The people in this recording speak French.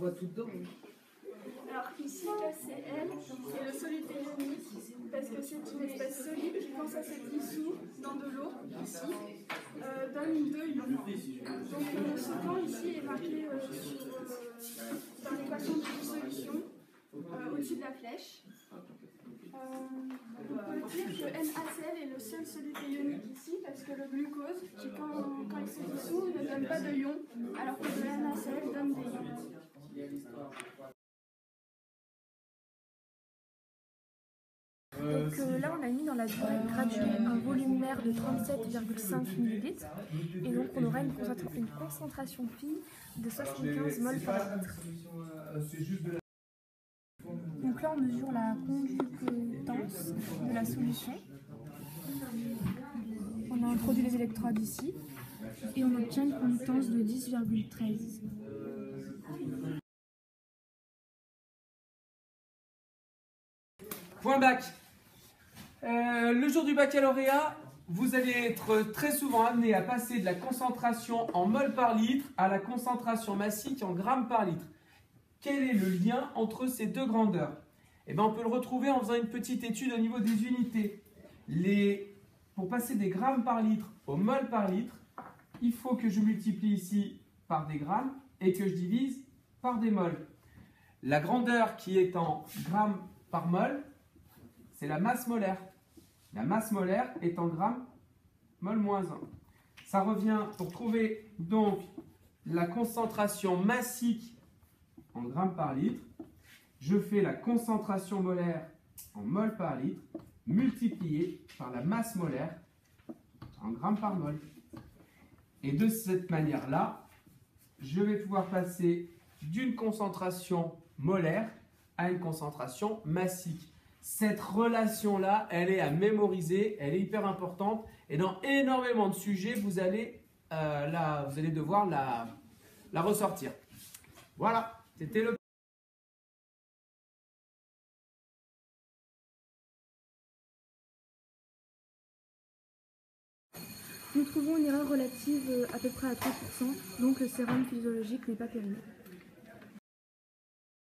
voit tout dedans. Alors ici, là, c'est L, c'est le solide ionique, parce que c'est une espèce solide qui, quand ça se dissout dans de l'eau, ici, donne 2 ions. Donc ce temps ici est marqué dans l'équation de dissolution, au-dessus de la flèche. On peut dire que NaCl est le seul solide ionique ici, parce que le glucose, qui quand il se dissout, ne donne pas de ions, alors que le NaCl donne des ions. Donc là, on a mis dans la durée graduée un volumère de 37,5 ml et donc on aura une concentration phi de 75 mol par litre. Donc là, on mesure la conductance de la solution. On a introduit les électrodes ici et on obtient une conductance de 10,13. Point bac. Le jour du baccalauréat, vous allez être très souvent amené à passer de la concentration en mol par litre à la concentration massique en grammes par litre. Quel est le lien entre ces deux grandeurs? Eh bien, on peut le retrouver en faisant une petite étude au niveau des unités. Pour passer des grammes par litre au mol par litre, il faut que je multiplie ici par des grammes et que je divise par des mols. La grandeur qui est en grammes par mol, c'est la masse molaire. La masse molaire est en grammes mol moins 1. Ça revient pour trouver donc la concentration massique en grammes par litre. Je fais la concentration molaire en mol par litre multiplié par la masse molaire en grammes par mol. Et de cette manière-là, je vais pouvoir passer d'une concentration molaire à une concentration massique. Cette relation-là, elle est à mémoriser, elle est hyper importante. Et dans énormément de sujets, vous allez devoir la ressortir. Voilà, c'était le... Nous trouvons une erreur relative à peu près à 3%, donc le sérum physiologique n'est pas périmé.